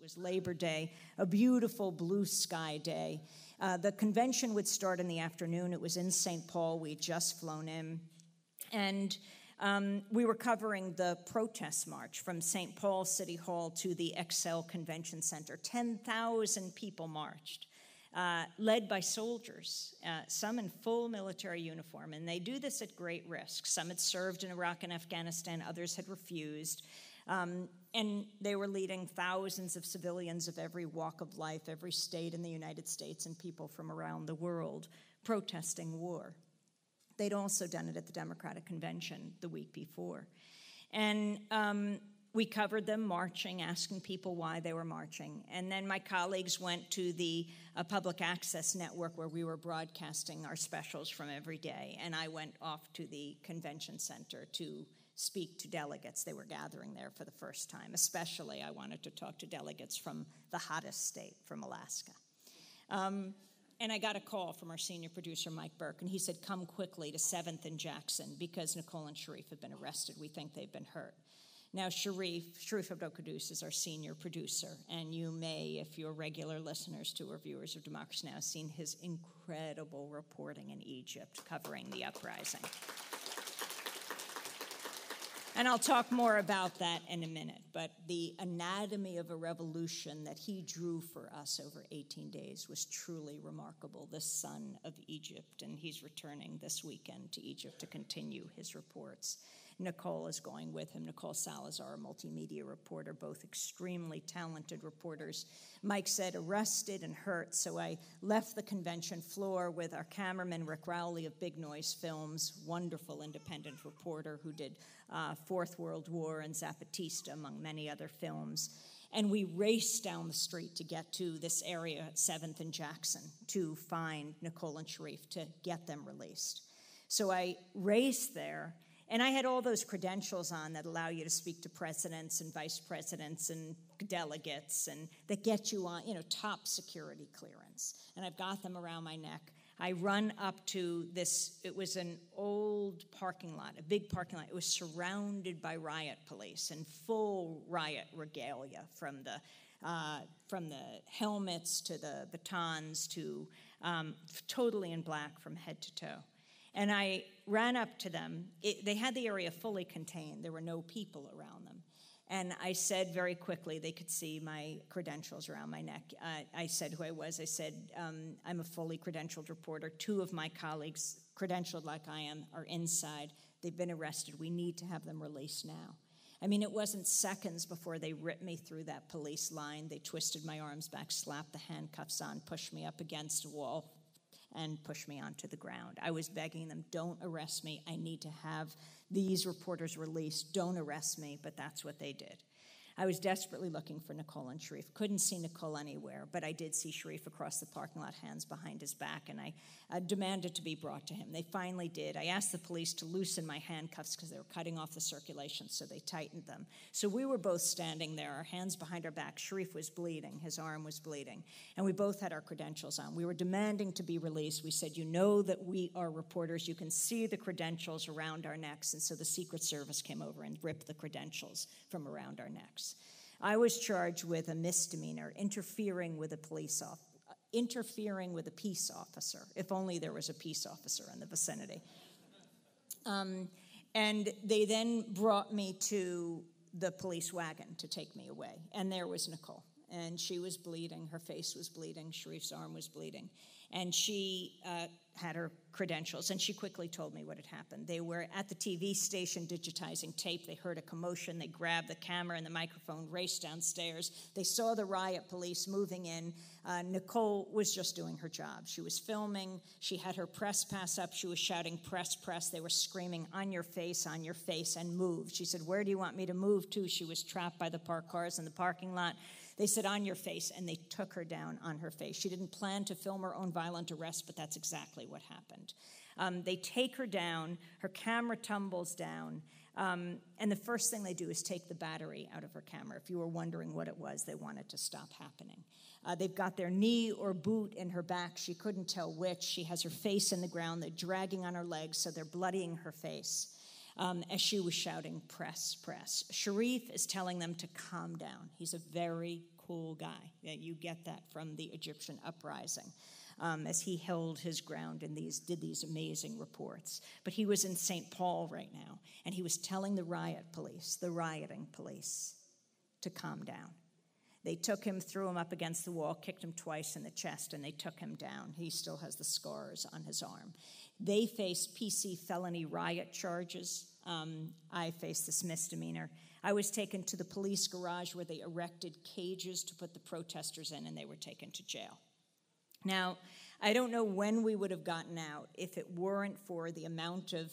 was Labor Day, a beautiful blue sky day. The convention would start in the afternoon. It was in St. Paul. We'd just flown in. And we were covering the protest march from St. Paul City Hall to the Excel Convention Center. 10,000 people marched, led by soldiers, some in full military uniform. And they do this at great risk. Some had served in Iraq and Afghanistan. Others had refused. And they were leading thousands of civilians of every walk of life, every state in the United States, and people from around the world protesting war. They'd also done it at the Democratic Convention the week before. And we covered them marching, asking people why they were marching. And then my colleagues went to the public access network where we were broadcasting our specials from every day. And I went off to the convention center to speak to delegates. They were gathering there for the first time. Especially, I wanted to talk to delegates from the hottest state, from Alaska. And I got a call from our senior producer, Mike Burke, and he said, come quickly to 7th and Jackson because Nicole and Sharif have been arrested. We think they've been hurt. Now, Sharif Abdel-Quddus is our senior producer, and you may, if you're regular listeners to or viewers of Democracy Now!, seen his incredible reporting in Egypt covering the uprising. And I'll talk more about that in a minute, but the anatomy of a revolution that he drew for us over 18 days was truly remarkable, the son of Egypt, and he's returning this weekend to Egypt to continue his reports. Nicole is going with him, Nicole Salazar, a multimedia reporter, both extremely talented reporters. Mike said, arrested and hurt, so I left the convention floor with our cameraman, Rick Rowley of Big Noise Films, wonderful independent reporter who did Fourth World War and Zapatista, among many other films. And we raced down the street to get to this area at 7th and Jackson to find Nicole and Sharif, to get them released. So I raced there, and I had all those credentials on that allow you to speak to presidents and vice presidents and delegates, and that get you on, top security clearance. And I've got them around my neck. I run up to this, it was an old parking lot, a big parking lot. It was surrounded by riot police in full riot regalia, from the helmets to the batons to totally in black from head to toe. And I ran up to them. They had the area fully contained. There were no people around them. And I said very quickly, they could see my credentials around my neck. I said who I was. I said, I'm a fully credentialed reporter. 2 of my colleagues, credentialed like I am, are inside. They've been arrested. We need to have them released now. I mean, it wasn't seconds before they ripped me through that police line. They twisted my arms back, slapped the handcuffs on, pushed me up against a wall, and pushed me onto the ground. I was begging them, don't arrest me. I need to have these reporters released. Don't arrest me, but that's what they did. I was desperately looking for Nicole and Sharif. Couldn't see Nicole anywhere, but I did see Sharif across the parking lot, hands behind his back, and I demanded to be brought to him. They finally did. I asked the police to loosen my handcuffs because they were cutting off the circulation, so they tightened them. So we were both standing there, our hands behind our back. Sharif was bleeding. His arm was bleeding. And we both had our credentials on. We were demanding to be released. We said, you know that we are reporters. You can see the credentials around our necks. And so the Secret Service came over and ripped the credentials from around our necks. I was charged with a misdemeanor, interfering with a peace officer, if only there was a peace officer in the vicinity. And they then brought me to the police wagon to take me away, and there was Nicole. And she was bleeding, her face was bleeding, Sharif's arm was bleeding. And she had her credentials, and she quickly told me what had happened. They were at the TV station digitizing tape. They heard a commotion. They grabbed the camera and the microphone, raced downstairs. They saw the riot police moving in. Nicole was just doing her job. She was filming. She had her press pass up. She was shouting, press, press. They were screaming, on your face, and move. She said, where do you want me to move to? She was trapped by the parked cars in the parking lot. They said, on your face, and they took her down on her face. She didn't plan to film her own violent arrest, but that's exactly what happened. They take her down, her camera tumbles down, and the first thing they do is take the battery out of her camera. If you were wondering what it was, they wanted to stop happening. They've got their knee or boot in her back. She couldn't tell which. She has her face in the ground. They're dragging on her legs, so they're bloodying her face. As she was shouting, press, press. Sharif is telling them to calm down. He's a very cool guy. You get that from the Egyptian uprising, as he held his ground and did these amazing reports. But he was in St. Paul right now, and he was telling the rioting police, to calm down. They took him, threw him up against the wall, kicked him twice in the chest, and they took him down. He still has the scars on his arm. They faced PC felony riot charges. I faced this misdemeanor. I was taken to the police garage where they erected cages to put the protesters in, and they were taken to jail. Now, I don't know when we would have gotten out if it weren't for the amount of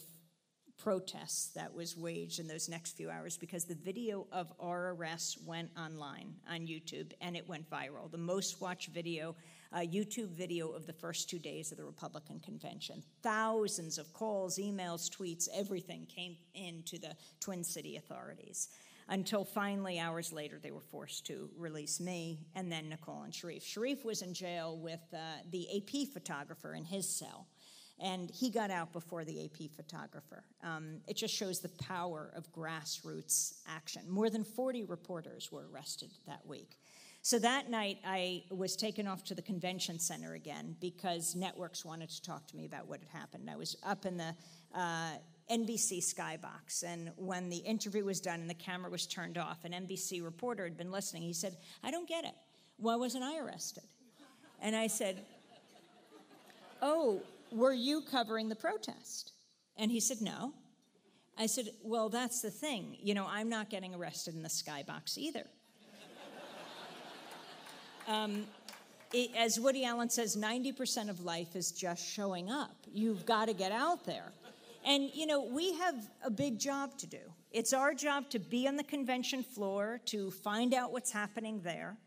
protests that was waged in those next few hours, because the video of our arrests went online on YouTube, and it went viral. The most watched video, YouTube video of the first 2 days of the Republican convention. Thousands of calls, emails, tweets, everything came into the Twin City authorities, until finally, hours later, they were forced to release me, and then Nicole and Sharif. Sharif was in jail with the AP photographer in his cell, and he got out before the AP photographer. It just shows the power of grassroots action. More than 40 reporters were arrested that week. So that night, I was taken off to the convention center again because networks wanted to talk to me about what had happened. I was up in the NBC skybox, and when the interview was done and the camera was turned off, an NBC reporter had been listening. He said, "I don't get it. Why wasn't I arrested?" And I said, "Oh, were you covering the protest?" And he said, "No." I said, "Well, that's the thing. I'm not getting arrested in the skybox either." As Woody Allen says, 90% of life is just showing up. You've got to get out there. And, we have a big job to do. It's our job to be on the convention floor, to find out what's happening there.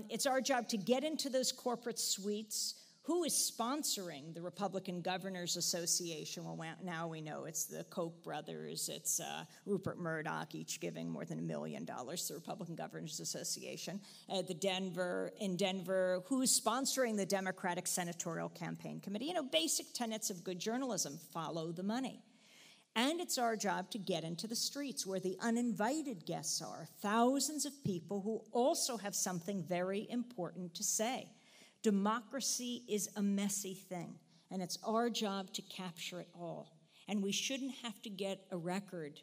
It's our job to get into those corporate suites. Who is sponsoring the Republican Governors Association? Well, now we know it's the Koch brothers, it's Rupert Murdoch, each giving more than $1 million to the Republican Governors Association. In Denver, who's sponsoring the Democratic Senatorial Campaign Committee? Basic tenets of good journalism: follow the money. And it's our job to get into the streets where the uninvited guests are, thousands of people who also have something very important to say. Democracy is a messy thing, and it's our job to capture it all. And we shouldn't have to get a record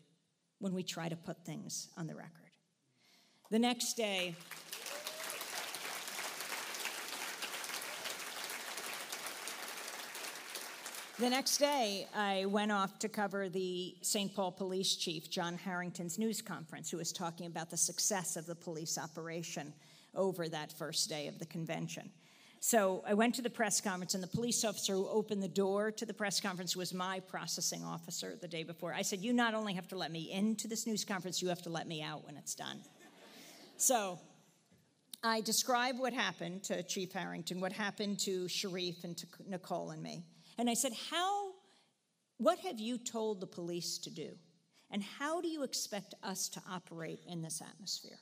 when we try to put things on the record. The next day, I went off to cover the St. Paul police chief, John Harrington's news conference, who was talking about the success of the police operation over that first day of the convention. So I went to the press conference, and the police officer who opened the door to the press conference was my processing officer the day before. I said, "You not only have to let me into this news conference, you have to let me out when it's done." So I described what happened to Chief Harrington, what happened to Sharif and to Nicole and me. And I said, what have you told the police to do? And how do you expect us to operate in this atmosphere?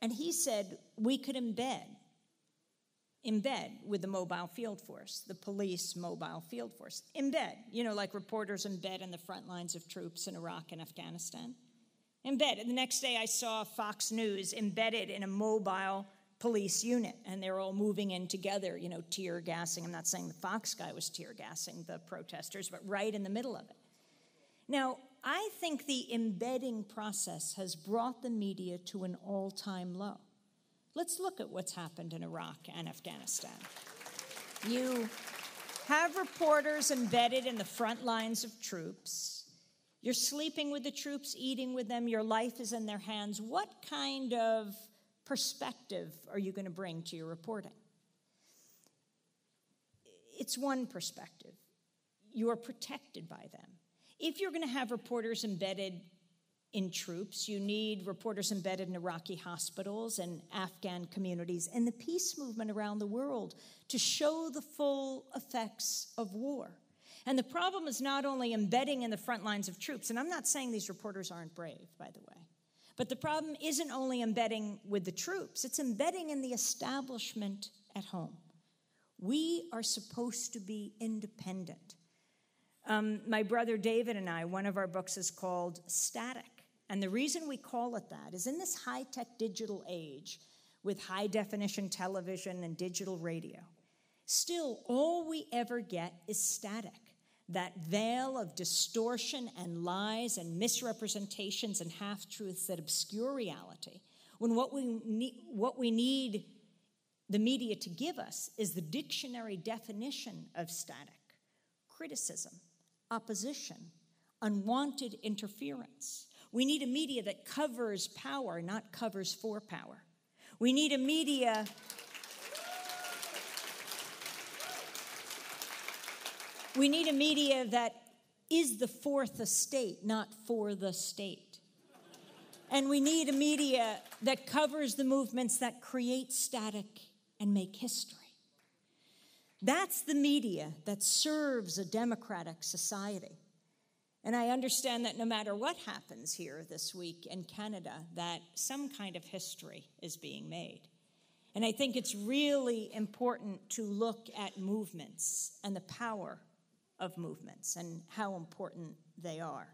And he said, we could embed with the mobile field force, the police mobile field force. Embed, like reporters embed in the front lines of troops in Iraq and Afghanistan. Embed. And the next day I saw Fox News embedded in a mobile police unit, and they're all moving in together, tear gassing. I'm not saying the Fox guy was tear gassing the protesters, but right in the middle of it. Now, I think the embedding process has brought the media to an all-time low. Let's look at what's happened in Iraq and Afghanistan. You have reporters embedded in the front lines of troops. You're sleeping with the troops, eating with them. Your life is in their hands. What kind of perspective are you going to bring to your reporting? It's one perspective. You are protected by them. If you're going to have reporters embedded in troops, you need reporters embedded in Iraqi hospitals and Afghan communities and the peace movement around the world to show the full effects of war. And the problem is not only embedding in the front lines of troops, and I'm not saying these reporters aren't brave, by the way, but the problem isn't only embedding with the troops, it's embedding in the establishment at home. We are supposed to be independent. My brother David and I, one of our books is called Static. And the reason we call it that is in this high-tech digital age, with high-definition television and digital radio. Still, all we ever get is static, that veil of distortion and lies and misrepresentations and half-truths that obscure reality, when what we need the media to give us is the dictionary definition of static: criticism, opposition, unwanted interference. We need a media that covers power, not covers for power. We need a media that is the fourth estate, not for the state. And we need a media that covers the movements that create static and make history. That's the media that serves a democratic society. And I understand that no matter what happens here this week in Canada, that some kind of history is being made. And I think it's really important to look at movements and the power of movements and how important they are.